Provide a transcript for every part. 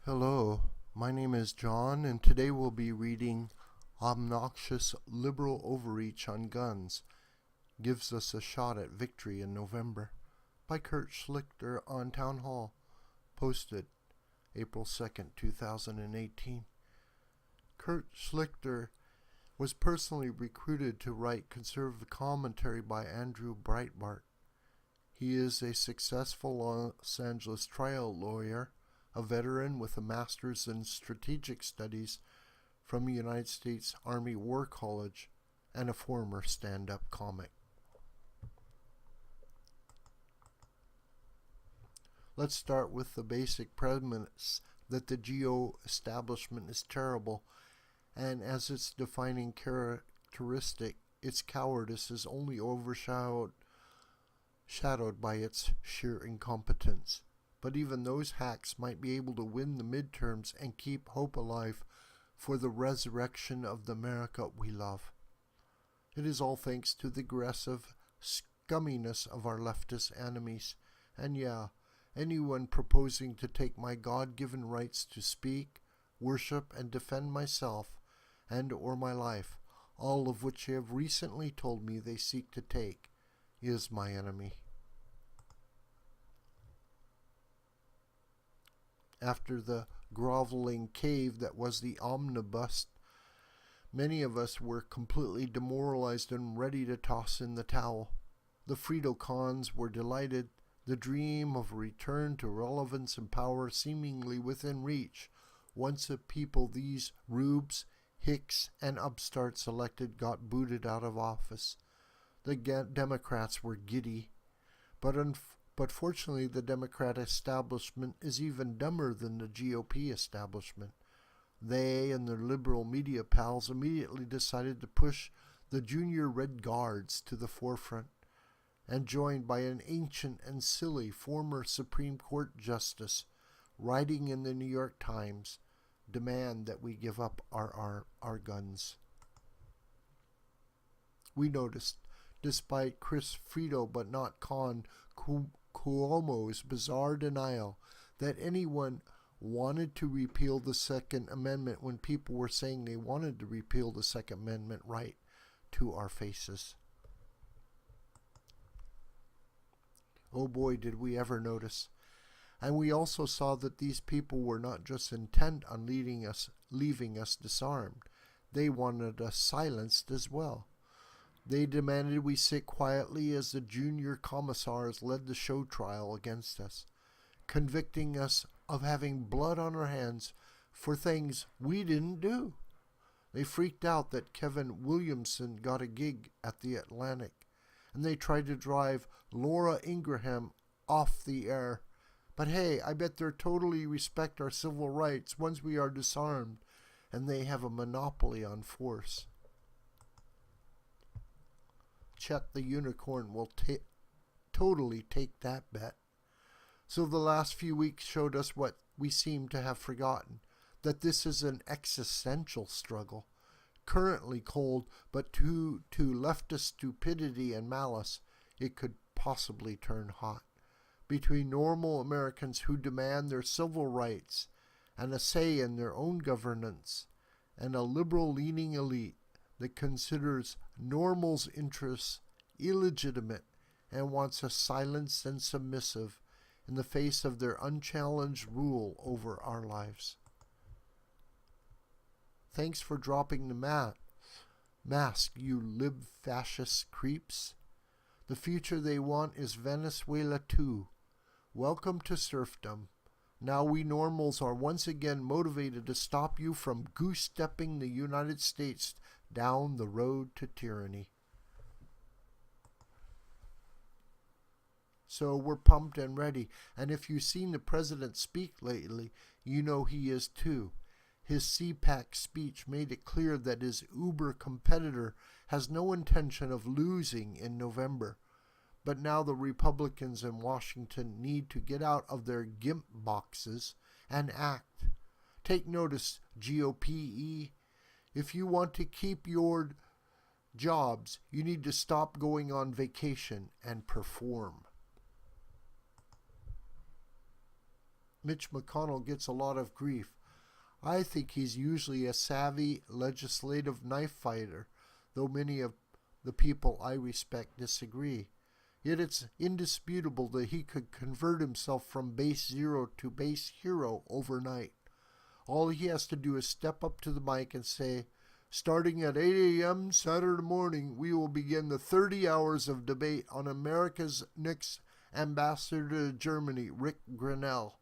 Hello, my name is John, and today we'll be reading Obnoxious Liberal Overreach on Guns Gives Us a Shot at Victory in November by Schlichter on Townhall, posted April 2nd, 2018. Schlichter was personally recruited to write conservative commentary by Andrew Breitbart. He is a successful Los Angeles trial lawyer, a veteran with a master's in strategic studies from the United States Army War College, and a former stand-up comic. Let's start with the basic premise that the GO establishment is terrible, and as its defining characteristic, its cowardice is only overshadowed by its sheer incompetence. But even those hacks might be able to win the midterms and keep hope alive for the resurrection of the America we love. It is all thanks to the aggressive scumminess of our leftist enemies. And yeah, anyone proposing to take my God-given rights to speak, worship, and defend myself and or my life, all of which they have recently told me they seek to take, is my enemy. After the groveling cave that was the omnibus, many of us were completely demoralized and ready to toss in the towel. The Frito-Cons were delighted, the dream of a return to relevance and power seemingly within reach, once a people these rubes, hicks, and upstarts elected got booted out of office. The Democrats were giddy, but fortunately, the Democrat establishment is even dumber than the GOP establishment. They and their liberal media pals immediately decided to push the junior Red Guards to the forefront, and joined by an ancient and silly former Supreme Court justice, writing in the New York Times, demand that we give up our guns. We noticed, despite Chris Frito but not Cuomo's bizarre denial that anyone wanted to repeal the Second Amendment when people were saying they wanted to repeal the Second Amendment right to our faces. Oh boy, did we ever notice. And we also saw that these people were not just intent on leaving us disarmed. They wanted us silenced as well. They demanded we sit quietly as the junior commissars led the show trial against us, convicting us of having blood on our hands for things we didn't do. They freaked out that Kevin Williamson got a gig at the Atlantic, and they tried to drive Laura Ingraham off the air. But hey, I bet they totally respect our civil rights once we are disarmed, and they have a monopoly on force. Chet the Unicorn will totally take that bet. So the last few weeks showed us what we seem to have forgotten, that this is an existential struggle, currently cold, but to leftist stupidity and malice, it could possibly turn hot, between normal Americans who demand their civil rights and a say in their own governance, and a liberal-leaning elite that considers normal's interests illegitimate and wants us silenced and submissive in the face of their unchallenged rule over our lives. Thanks for dropping the mask, you lib-fascist creeps. The future they want is Venezuela too. Welcome to serfdom. Now we normals are once again motivated to stop you from goose-stepping the United States down the road to tyranny. So we're pumped and ready, and if you've seen the president speak lately, you know he is too. His CPAC speech made it clear that his Uber competitor has no intention of losing in November. But now the Republicans in Washington need to get out of their GIMP boxes and act. Take notice, GOPE. If you want to keep your jobs, you need to stop going on vacation and perform. Mitch McConnell gets a lot of grief. I think he's usually a savvy legislative knife fighter, though many of the people I respect disagree. Yet it's indisputable that he could convert himself from base zero to base hero overnight. All he has to do is step up to the mic and say, "Starting at 8 a.m. Saturday morning, we will begin the 30 hours of debate on America's next ambassador to Germany, Rick Grenell.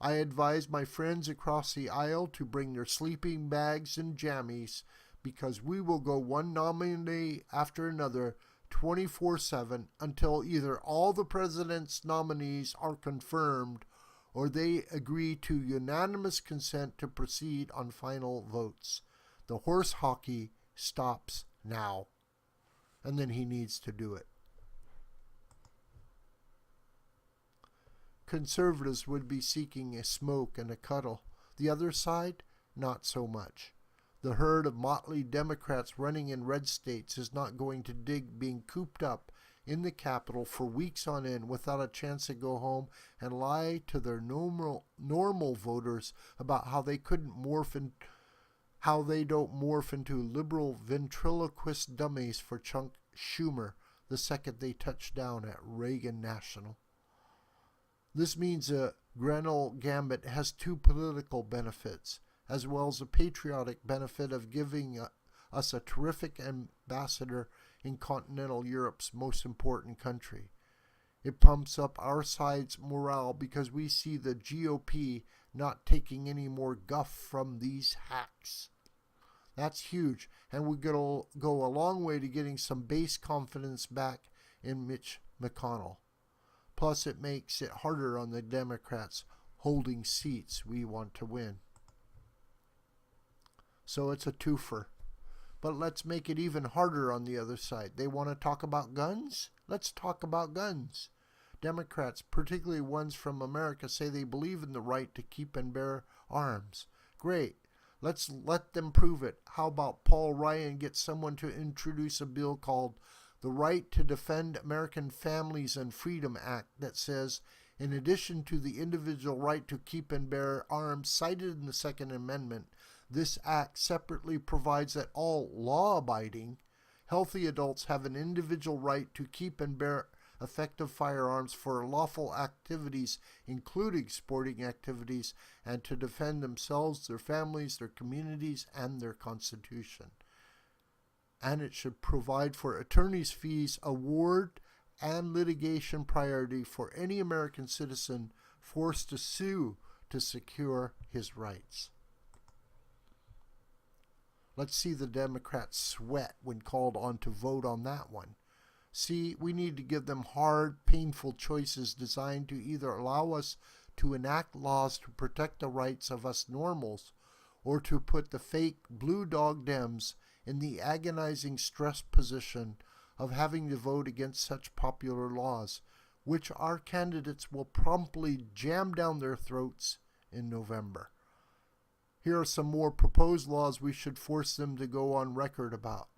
I advise my friends across the aisle to bring their sleeping bags and jammies because we will go one nominee after another 24/7 until either all the president's nominees are confirmed or they agree to unanimous consent to proceed on final votes. The horse hockey stops now." And then he needs to do it. Conservatives would be seeking a smoke and a cuddle. The other side, not so much. The herd of motley Democrats running in red states is not going to dig being cooped up in the Capitol for weeks on end without a chance to go home and lie to their normal voters about how they don't morph into liberal ventriloquist dummies for Chuck Schumer the second they touch down at Reagan National. This means a Grenell gambit has two political benefits, as well as a patriotic benefit of giving us a terrific ambassador in continental Europe's most important country. It pumps up our side's morale because we see the GOP not taking any more guff from these hacks. That's huge, and we're going to go a long way to getting some base confidence back in Mitch McConnell. Plus, it makes it harder on the Democrats holding seats we want to win. So it's a twofer. But let's make it even harder on the other side. They want to talk about guns? Let's talk about guns. Democrats, particularly ones from America, say they believe in the right to keep and bear arms. Great. Let's let them prove it. How about Paul Ryan gets someone to introduce a bill called the Right to Defend American Families and Freedom Act that says, in addition to the individual right to keep and bear arms cited in the Second Amendment, this act separately provides that all law-abiding, healthy adults have an individual right to keep and bear effective firearms for lawful activities, including sporting activities, and to defend themselves, their families, their communities, and their Constitution. And it should provide for attorney's fees, award, and litigation priority for any American citizen forced to sue to secure his rights. Let's see the Democrats sweat when called on to vote on that one. See, we need to give them hard, painful choices designed to either allow us to enact laws to protect the rights of us normals or to put the fake blue dog Dems in the agonizing stress position of having to vote against such popular laws, which our candidates will promptly jam down their throats in November. Here are some more proposed laws we should force them to go on record about.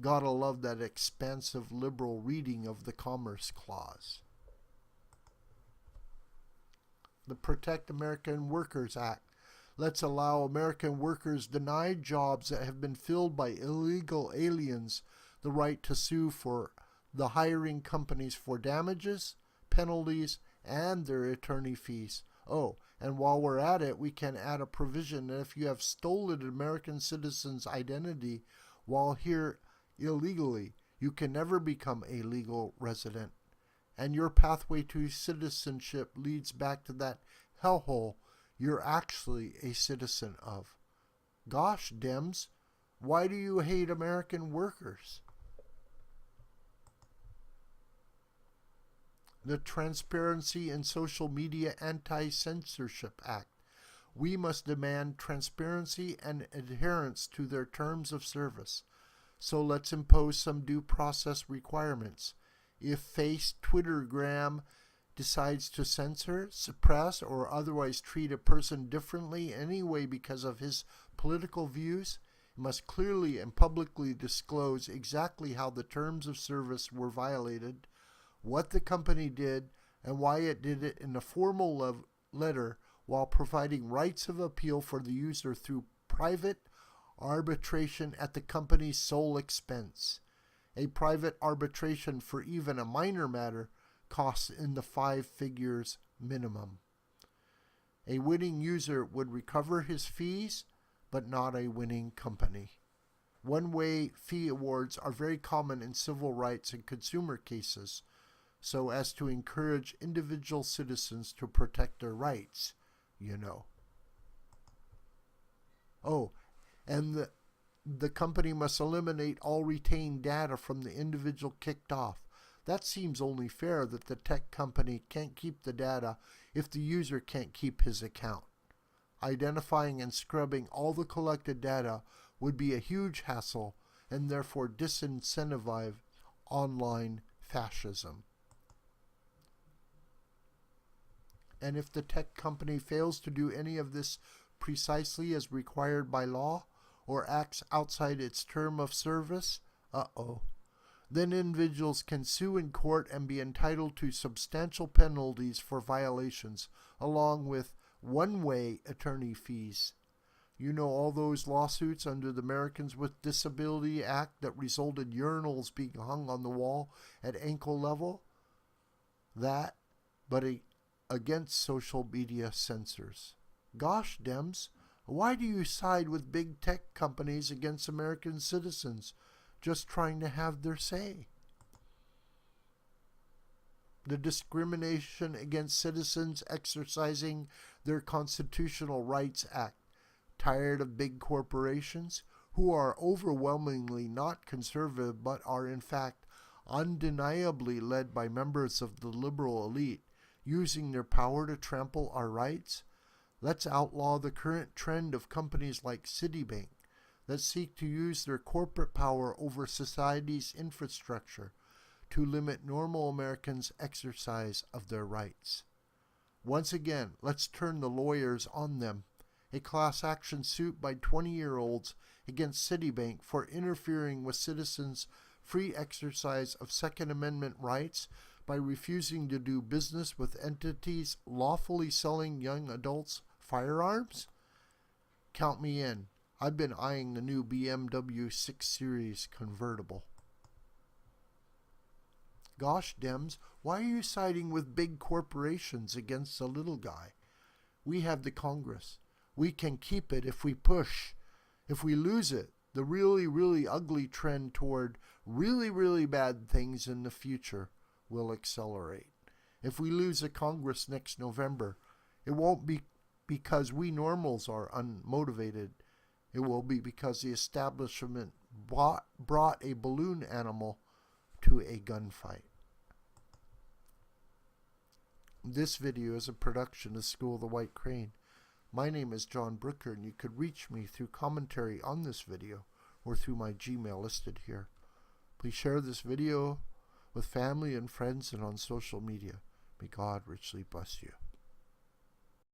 Gotta love that expansive liberal reading of the Commerce Clause. The Protect American Workers Act. Let's allow American workers denied jobs that have been filled by illegal aliens the right to sue for the hiring companies for damages, penalties, and their attorney fees. Oh, and while we're at it, we can add a provision that if you have stolen an American citizen's identity while here illegally, you can never become a legal resident. And your pathway to citizenship leads back to that hellhole you're actually a citizen of. Gosh, Dems, why do you hate American workers? The Transparency in Social Media Anti-Censorship Act. We must demand transparency and adherence to their terms of service. So let's impose some due process requirements. If Face Twittergram decides to censor, suppress, or otherwise treat a person differently anyway because of his political views, it must clearly and publicly disclose exactly how the terms of service were violated, what the company did, and why it did it in a formal letter while providing rights of appeal for the user through private arbitration at the company's sole expense. A private arbitration for even a minor matter costs in the 5 figures minimum. A winning user would recover his fees, but not a winning company. One-way fee awards are very common in civil rights and consumer cases, so as to encourage individual citizens to protect their rights, you know. Oh, and the company must eliminate all retained data from the individual kicked off. That seems only fair that the tech company can't keep the data if the user can't keep his account. Identifying and scrubbing all the collected data would be a huge hassle and therefore disincentivize online fascism. And if the tech company fails to do any of this precisely as required by law or acts outside its term of service, then individuals can sue in court and be entitled to substantial penalties for violations, along with one-way attorney fees. You know, all those lawsuits under the Americans with Disability Act that resulted in urinals being hung on the wall at ankle level? That, but against social media censors. Gosh, Dems, why do you side with big tech companies against American citizens just trying to have their say? The Discrimination Against Citizens Exercising Their Constitutional Rights Act. Tired of big corporations, who are overwhelmingly not conservative but are in fact undeniably led by members of the liberal elite, using their power to trample our rights? Let's outlaw the current trend of companies like Citibank that seek to use their corporate power over society's infrastructure to limit normal Americans' exercise of their rights. Once again, let's turn the lawyers on them. A class action suit by 20-year-olds against Citibank for interfering with citizens' free exercise of Second Amendment rights by refusing to do business with entities lawfully selling young adults firearms? Count me in. I've been eyeing the new BMW 6 Series convertible. Gosh, Dems, why are you siding with big corporations against the little guy? We have the Congress. We can keep it if we push. If we lose it, the really, really ugly trend toward really, really bad things in the future will accelerate. If we lose a Congress next November, it won't be because we normals are unmotivated. It will be because the establishment brought a balloon animal to a gunfight. This video is a production of School of the White Crane. My name is John Brooker, and you could reach me through commentary on this video or through my Gmail listed here. Please share this video with family and friends and on social media. May God richly bless you.